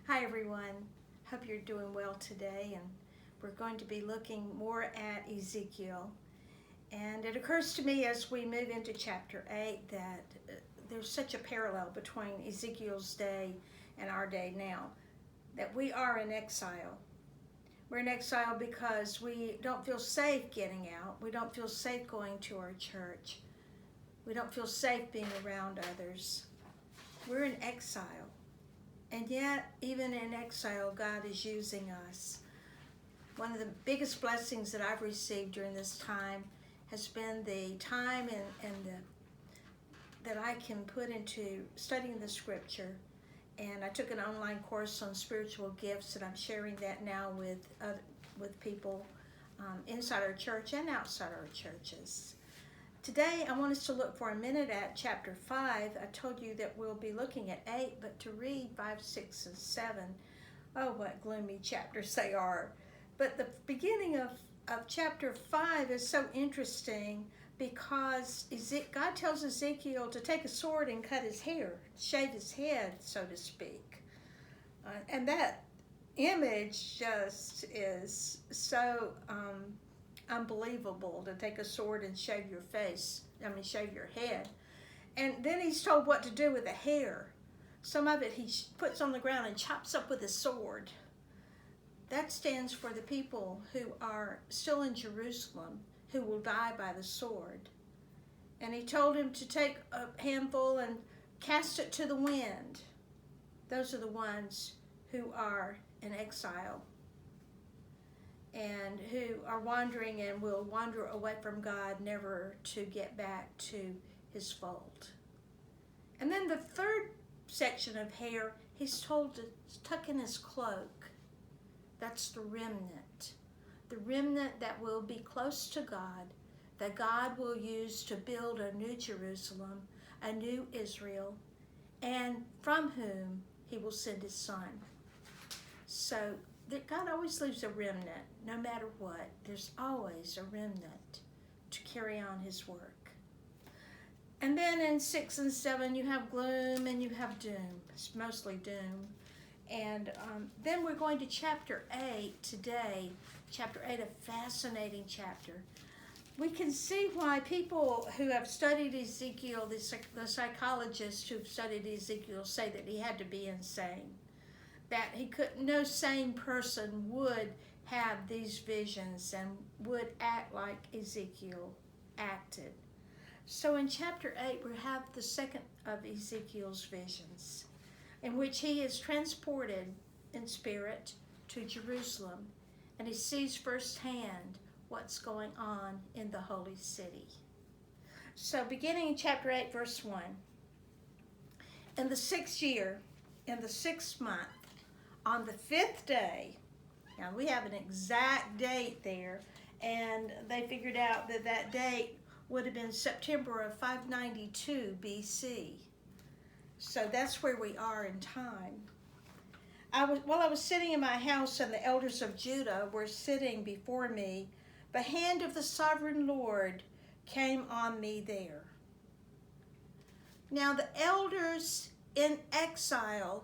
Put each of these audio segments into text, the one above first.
Hi everyone, hope you're doing well today, and we're going to be looking more at Ezekiel. And it occurs to me as we move into chapter 8 that there's such a parallel between Ezekiel's day and our day now, that we are in exile. We're in exile because we don't feel safe getting out. We don't feel safe going to our church. We don't feel safe being around others. We're in exile. And yet, even in exile, God is using us. One of the biggest blessings that I've received during this time has been the time that I can put into studying the scripture. And I took an online course on spiritual gifts, and I'm sharing that now with people inside our church and outside our churches. Today, I want us to look for a minute at chapter 5. I told you that we'll be looking at 8, but to read 5, 6, and 7, oh, what gloomy chapters they are. But the beginning of chapter 5 is so interesting because God tells Ezekiel to take a sword and cut his hair, shave his head, so to speak. And that image just is so unbelievable, to take a sword and shave your head. And then he's told what to do with the hair. Some of it he puts on the ground and chops up with a sword. That stands for the people who are still in Jerusalem, who will die by the sword. And he told him to take a handful and cast it to the wind. Those are the ones who are in exile and who are wandering and will wander away from God, never to get back to his fold. And then the third section of hair, he's told to tuck in his cloak. That's the remnant that will be close to God, that God will use to build a new Jerusalem, a new Israel, and from whom he will send his son. So that God always leaves a remnant, no matter what. There's always a remnant to carry on his work. And then in 6 and 7, you have gloom and you have doom. It's mostly doom. And then we're going to chapter 8 today. Chapter 8, a fascinating chapter. We can see why people who have studied Ezekiel, the psychologists who've studied Ezekiel, say that he had to be insane. That no sane person would have these visions and would act like Ezekiel acted. So in chapter 8, we have the second of Ezekiel's visions, in which he is transported in spirit to Jerusalem, and he sees firsthand what's going on in the holy city. So beginning in chapter 8, verse 1, in the 6th year, in the 6th month, on the 5th day, now we have an exact date there, and they figured out that that date would have been September of 592 BC. So that's where we are in time. While I was sitting in my house and the elders of Judah were sitting before me, the hand of the sovereign Lord came on me there. Now the elders in exile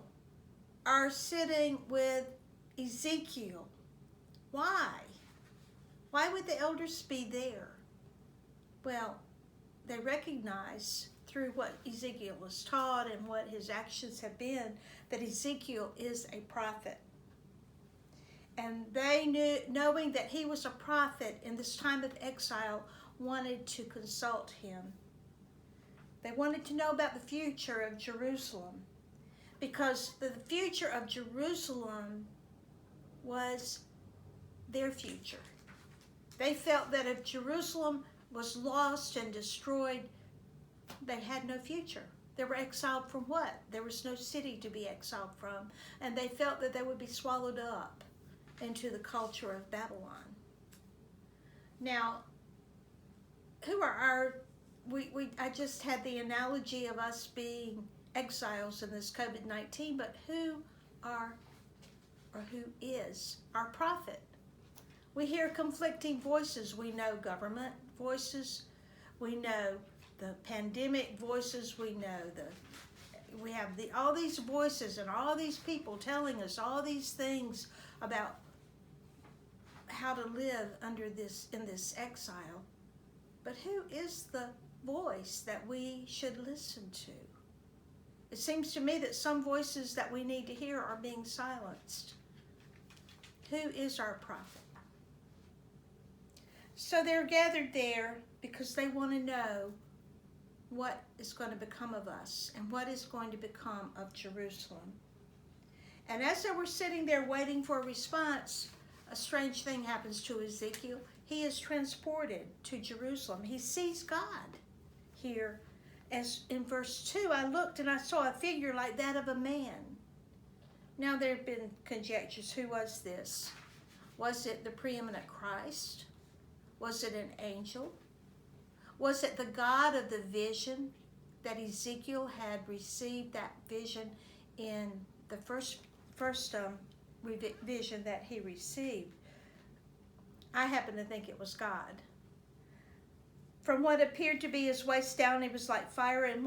are sitting with Ezekiel. Why? Why would the elders be there? Well, they recognize through what Ezekiel was taught and what his actions have been, that Ezekiel is a prophet. And they knew, knowing that he was a prophet in this time of exile, wanted to consult him. They wanted to know about the future of Jerusalem, because the future of Jerusalem was their future. They felt that if Jerusalem was lost and destroyed, they had no future. They were exiled from what? There was no city to be exiled from, and they felt that they would be swallowed up into the culture of Babylon. Now, who are I just had the analogy of us being exiles in this COVID-19, but who is our prophet? We hear conflicting voices. We know government voices. We know the pandemic voices. We know the we have all these voices and all these people telling us all these things about how to live in this exile. But who is the voice that we should listen to? It seems to me that some voices that we need to hear are being silenced. Who is our prophet? So they're gathered there because they want to know what is going to become of us and what is going to become of Jerusalem. And as they were sitting there waiting for a response, a strange thing happens to Ezekiel. He is transported to Jerusalem. He sees God here. As in verse 2, I looked and I saw a figure like that of a man. Now there have been conjectures. Who was this? Was it the preeminent Christ? Was it an angel? Was it the God of the vision that Ezekiel had received, that vision in the first vision that he received? I happen to think it was God. From what appeared to be his waist down, he was like fire, and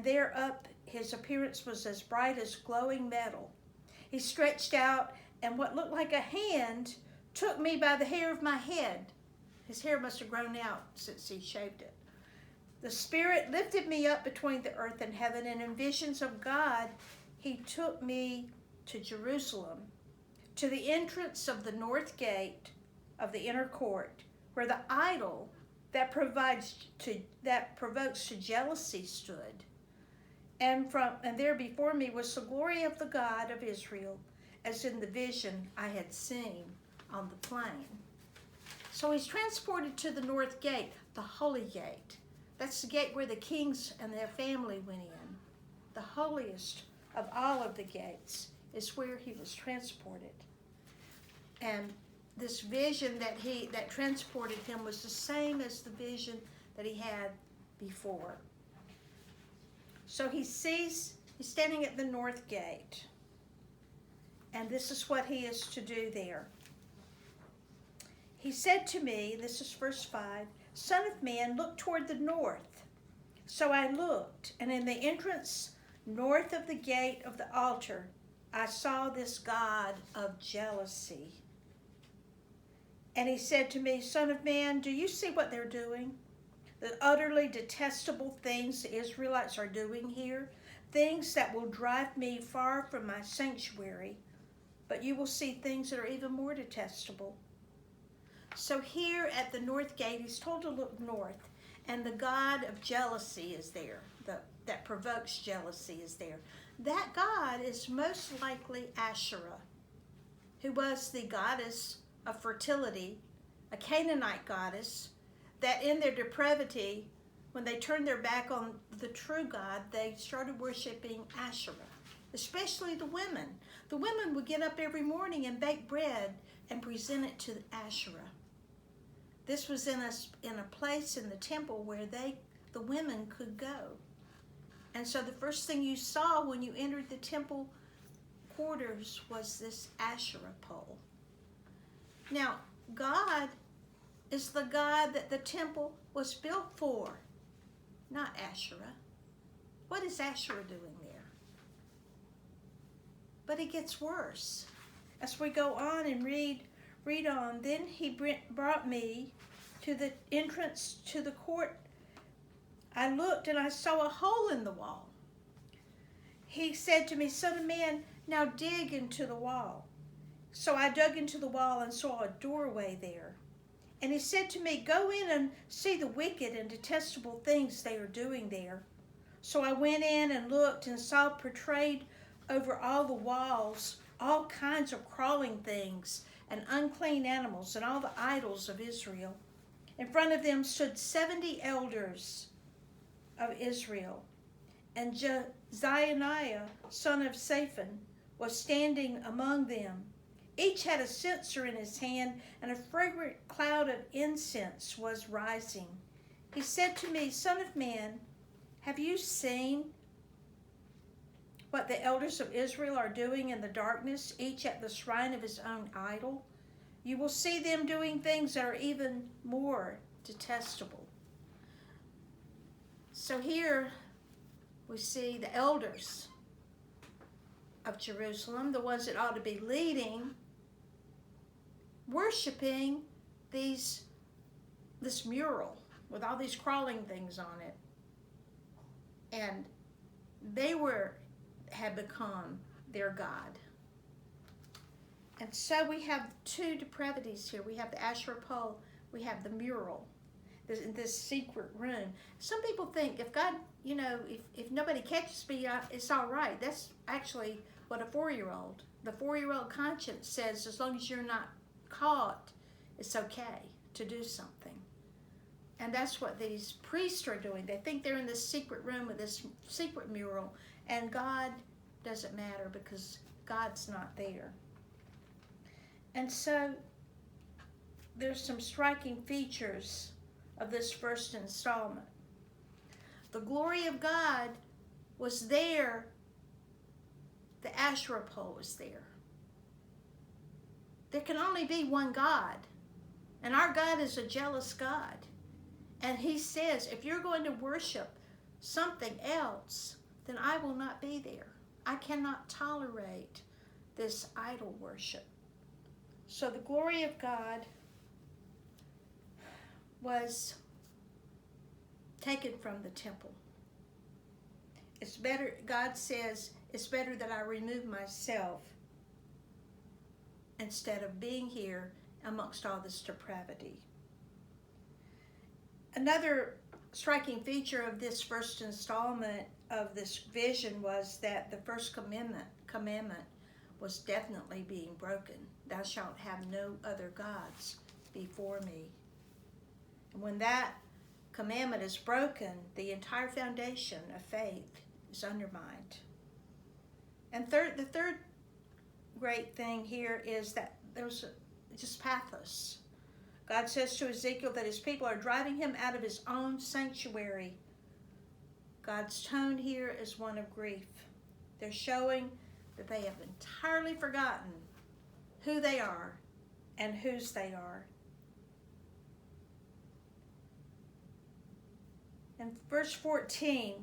there up his appearance was as bright as glowing metal. He stretched out, and what looked like a hand took me by the hair of my head. His hair must have grown out since he shaved it. The Spirit lifted me up between the earth and heaven, and in visions of God, he took me to Jerusalem, to the entrance of the north gate of the inner court, where the idol that provokes to jealousy stood. And there before me was the glory of the God of Israel, as in the vision I had seen on the plain. So he's transported to the north gate, the holy gate. That's the gate where the kings and their family went in. The holiest of all of the gates is where he was transported. And this vision that transported him was the same as the vision that he had before. So he's standing at the north gate. And this is what he is to do there. He said to me, this is verse 5, Son of man, look toward the north. So I looked, and in the entrance north of the gate of the altar, I saw this God of jealousy. And he said to me, Son of man, do you see what they're doing? The utterly detestable things the Israelites are doing here, things that will drive me far from my sanctuary. But you will see things that are even more detestable. So here at the north gate, he's told to look north, and the God of jealousy is there, that provokes jealousy is there. That God is most likely Asherah, who was the goddess of fertility, a Canaanite goddess, that in their depravity, when they turned their back on the true God, they started worshiping Asherah, especially the women. The women would get up every morning and bake bread and present it to Asherah. This was in a place in the temple where the women could go. And so the first thing you saw when you entered the temple quarters was this Asherah pole. Now, God is the God that the temple was built for, not Asherah. What is Asherah doing there? But it gets worse. As we go on and read on, then he brought me to the entrance to the court. I looked and I saw a hole in the wall. He said to me, Son of man, now dig into the wall. So I dug into the wall and saw a doorway there. And he said to me, Go in and see the wicked and detestable things they are doing there. So I went in and looked and saw portrayed over all the walls all kinds of crawling things and unclean animals and all the idols of Israel. In front of them stood 70 elders of Israel. And Jezaniah, son of Shaphan, was standing among them. Each had a censer in his hand, and a fragrant cloud of incense was rising. He said to me, Son of man, have you seen what the elders of Israel are doing in the darkness, each at the shrine of his own idol? You will see them doing things that are even more detestable. So here, we see the elders of Jerusalem, the ones that ought to be leading, worshiping this mural with all these crawling things on it. And they had become their God. And so we have two depravities here. We have the Asherah pole, we have the mural, this secret room. Some people think if God, if nobody catches me, it's all right. That's actually what the 4-year-old conscience says, as long as you're not caught, it's okay to do something. And that's what these priests are doing. They think they're in this secret room with this secret mural, and God doesn't matter because God's not there. And so there's some striking features of this first installment. The glory of God was there. The Asherah pole was there. There can only be one God. And our God is a jealous God. And he says, if you're going to worship something else, then I will not be there. I cannot tolerate this idol worship. So the glory of God was taken from the temple. It's better, God says, it's better that I remove myself instead of being here amongst all this depravity. Another striking feature of this first installment of this vision was that the first commandment was definitely being broken. Thou shalt have no other gods before me. And when that commandment is broken, the entire foundation of faith is undermined. And the third great thing here is that there's just pathos. God says to Ezekiel that his people are driving him out of his own sanctuary. God's tone here is one of grief. They're showing that they have entirely forgotten who they are and whose they are. In verse 14,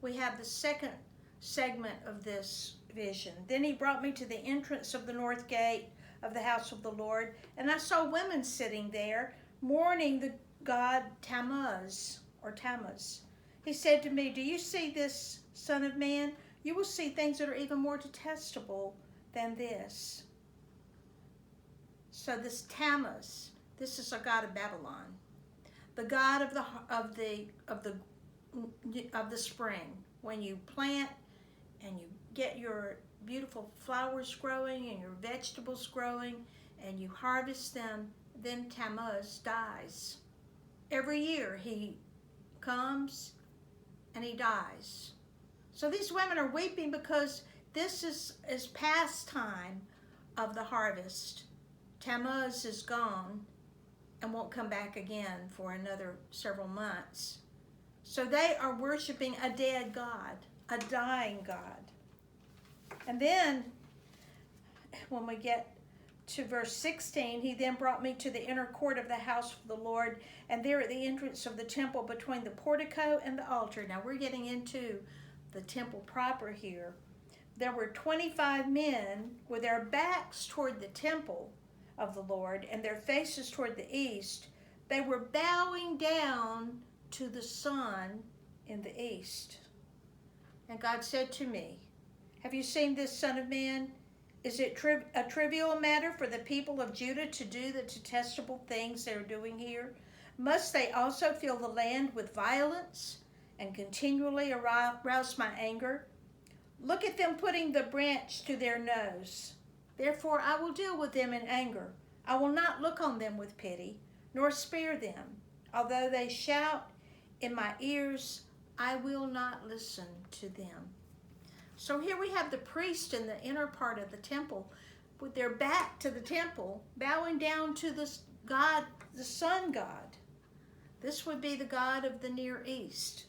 we have the second segment of this vision. Then he brought me to the entrance of the north gate of the house of the Lord, and I saw women sitting there, mourning the god Tammuz. He said to me, do you see this, son of man? You will see things that are even more detestable than this. So this Tammuz, this is a god of Babylon, the god of the spring, when you plant and you get your beautiful flowers growing and your vegetables growing and you harvest them, then Tammuz dies. Every year he comes and he dies. So these women are weeping because this is past time of the harvest. Tammuz is gone and won't come back again for another several months. So they are worshiping a dead God, a dying God. And then, when we get to verse 16, he then brought me to the inner court of the house of the Lord, and there at the entrance of the temple between the portico and the altar. Now we're getting into the temple proper here. There were 25 men with their backs toward the temple of the Lord and their faces toward the east. They were bowing down to the sun in the east. And God said to me, have you seen this, son of man? Is it a trivial matter for the people of Judah to do the detestable things they're doing here? Must they also fill the land with violence and continually arouse my anger? Look at them putting the branch to their nose. Therefore I will deal with them in anger. I will not look on them with pity, nor spare them. Although they shout in my ears, I will not listen to them. So here we have the priest in the inner part of the temple with their back to the temple, bowing down to the God, the sun god. This would be the God of the Near East.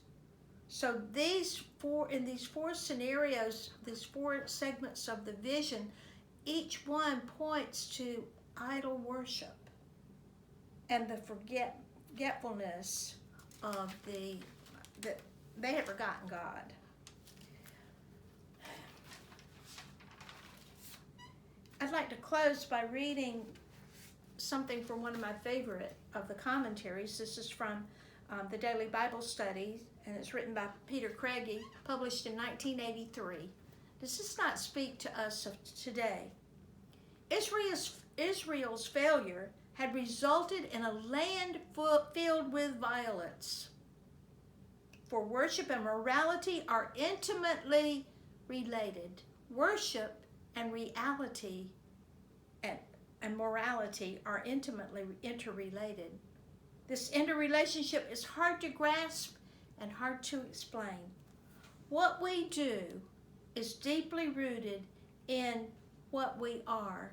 So in these four scenarios, these four segments of the vision, each one points to idol worship and the forgetfulness of that they had forgotten God. to close by reading something from one of my favorite of the commentaries. This is from the Daily Bible Study, and it's written by Peter Craigie, published in 1983. Does this not speak to us of today? Israel's failure had resulted in a land filled with violence. For worship and morality are intimately related. Worship and reality and morality are intimately interrelated. This interrelationship is hard to grasp and hard to explain. What we do is deeply rooted in what we are.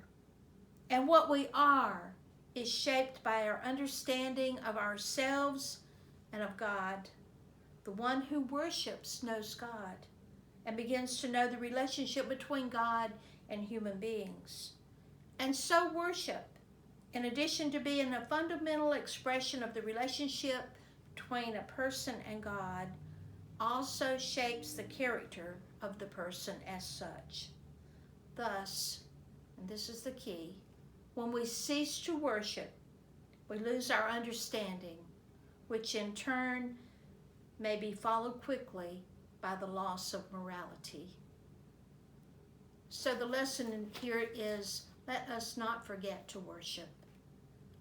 And what we are is shaped by our understanding of ourselves and of God. The one who worships knows God and begins to know the relationship between God and human beings. And so worship, in addition to being a fundamental expression of the relationship between a person and God, also shapes the character of the person as such. Thus, and this is the key, when we cease to worship, we lose our understanding, which in turn may be followed quickly by the loss of morality. So the lesson here is, let us not forget to worship.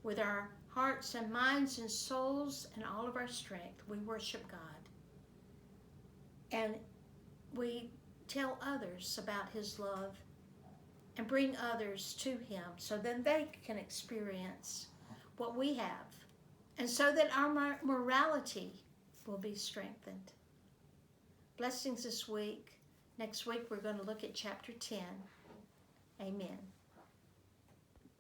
With our hearts and minds and souls and all of our strength, we worship God. And we tell others about His love and bring others to Him so then they can experience what we have, and so that our morality will be strengthened. Blessings this week. Next week we're going to look at chapter 10. Amen.